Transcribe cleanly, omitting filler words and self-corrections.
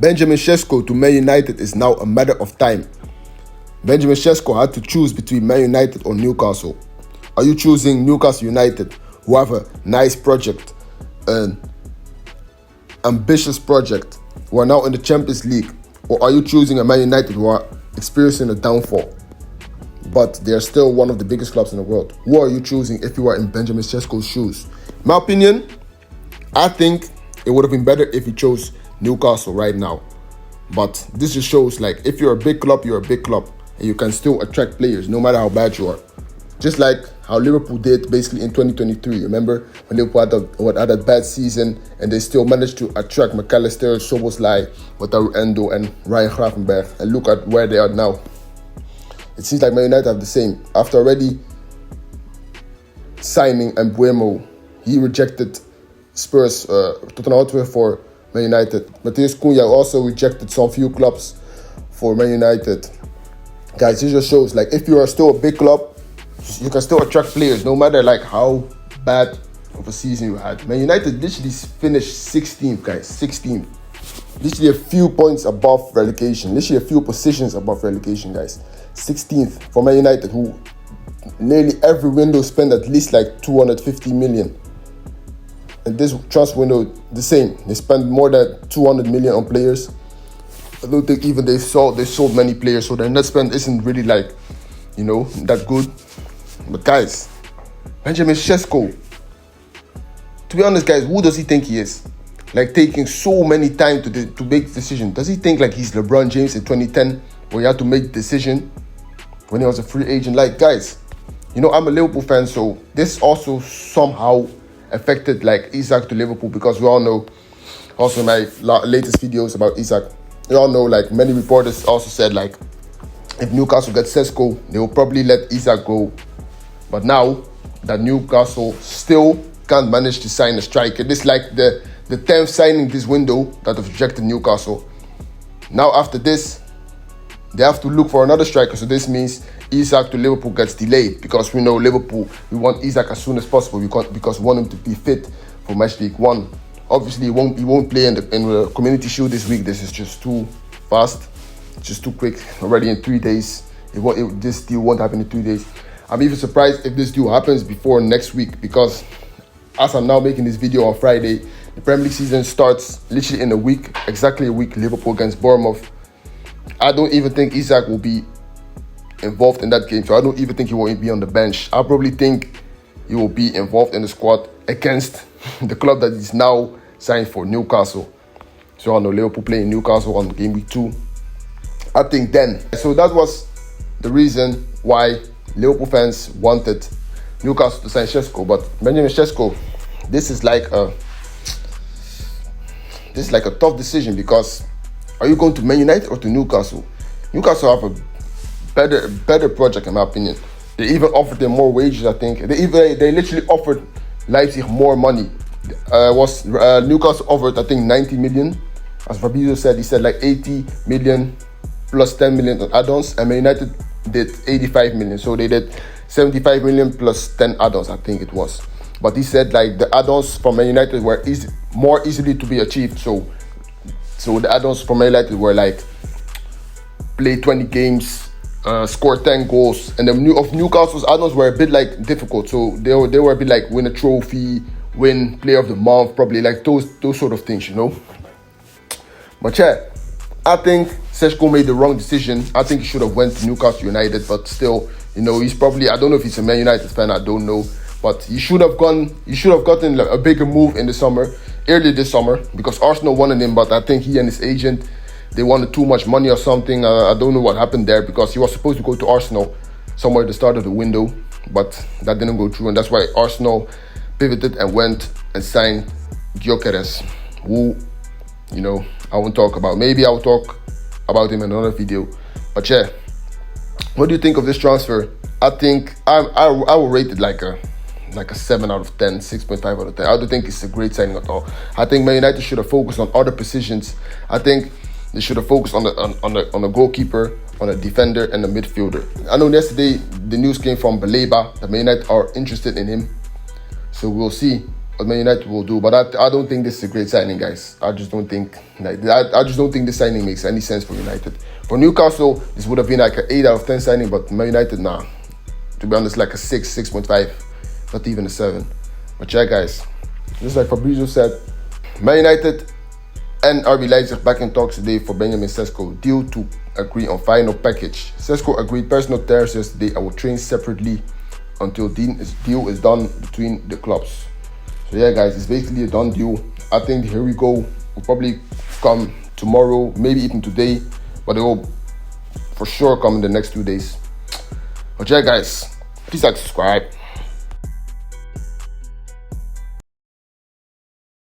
Benjamin Sesko to Man United is now a matter of time. Benjamin Sesko had to choose between Man United or Newcastle. Are you choosing Newcastle United, who have a nice project, an ambitious project, who are now in the Champions League? Or are you choosing a Man United who are experiencing a downfall, but they're still one of the biggest clubs in the world? Who are you choosing if you are in Benjamin Sesko's shoes? In my opinion, I think it would have been better if he chose Newcastle right now. But this just shows, like, if you're a big club, you're a big club. And you can still attract players no matter how bad you are. Just like how Liverpool did basically in 2023. Remember when Liverpool had that bad season and they still managed to attract McAllister, Szoboszlai, Wataru Endo and Ryan Gravenberch. And look at where they are now. It seems like Man United have the same. After already signing Mbeumo, he rejected Spurs, Tottenham Hotspur for Man United. Matheus Cunha also rejected some few clubs for Man United. Guys, this just shows, like, if you are still a big club, you can still attract players no matter like how bad of a season you had. Man United literally finished 16th, guys. 16th. Literally a few points above relegation. Literally a few positions above relegation, guys. 16th for Man United, who nearly every window spent at least like 250 million. And this transfer window, the same. They spent more than 200 million on players. I don't think even they sold many players, so their net spend isn't really like, that good. But guys, Benjamin Sesko, to be honest, guys, who does he think he is? Like, taking so many time to make the decision. Does he think like he's LeBron James in 2010, where he had to make the decision when he was a free agent? Like, guys, I'm a Liverpool fan, so this also somehow affected like Isak to Liverpool, because we all know, also in my latest videos about Isak, we all know, like, many reporters also said, like, if Newcastle gets Sesko, they will probably let Isak go. But now that Newcastle still can't manage to sign a striker, this is like the 10th signing this window that have rejected Newcastle. Now after this, they have to look for another striker. So this means Isak to Liverpool gets delayed, because we know Liverpool, we want Isak as soon as possible because we want him to be fit for Match Week 1. Obviously, he won't play in the Community Shield this week. This is just too fast, just too quick. Already in 3 days, this deal won't happen in 3 days. I'm even surprised if this deal happens before next week, because as I'm now making this video on Friday, the Premier League season starts literally in a week, exactly a week. Liverpool against Bournemouth. I don't even think Isak will be involved in that game, so I don't even think he will be on the bench. I probably think he will be involved in the squad against the club that is now signed for, Newcastle. So I know Liverpool playing Newcastle on game week 2. I think then. So that was the reason why Liverpool fans wanted Newcastle to sign Sesko. But Benjamin Sesko, this is like a tough decision, because are you going to Man United or to Newcastle? Newcastle have a better project, in my opinion. They even offered them more wages, I think. They literally offered Leipzig more money. Newcastle offered, I think, 90 million. As Fabrizio said, he said like 80 million plus 10 million on add-ons. And Man United did 85 million. So they did 75 million plus 10 add-ons, I think it was. But he said like the add-ons from Man United were more easily to be achieved. So the add-ons from Man United were like play 20 games, score 10 goals, and of Newcastle's add-ons were a bit like difficult. So they were a bit like win a trophy, win player of the month, probably like those sort of things, But yeah, I think Sesko made the wrong decision. I think he should have went to Newcastle United, but still, he's probably, I don't know if he's a Man United fan, I don't know, but he should have gotten a bigger move in the summer, earlier this summer, because Arsenal wanted him, but I think he and his agent, they wanted too much money or something. I don't know what happened there, because he was supposed to go to Arsenal somewhere at the start of the window, but that didn't go through, and that's why Arsenal pivoted and went and signed Gyökeres, who, I won't talk about. Maybe I'll talk about him in another video. But yeah, what do you think of this transfer? I think I will rate it like a 7 out of 10, 6.5 out of 10. I don't think it's a great signing at all. I think Man United should have focused on other positions. I think they should have focused on the goalkeeper, on a defender, and a midfielder. I know yesterday the news came from Baleba that Man United are interested in him. So we'll see. what Man United will do. But I don't think this is a great signing, guys. I just don't think I just don't think this signing makes any sense for United. For Newcastle, this would have been like an 8 out of 10 signing, but Man United, nah. To be honest, like a 6, 6.5, not even a 7. But yeah, guys, just like Fabrizio said, Man United and RB Leipzig back in talks today for Benjamin Sesko. Deal to agree on final package. Sesko agreed personal terms yesterday and will train separately until deal is done between the clubs. So yeah, guys, it's basically a done deal. I think here we go will probably come tomorrow, maybe even today, but it will for sure come in the next 2 days. But yeah, guys, please like, subscribe.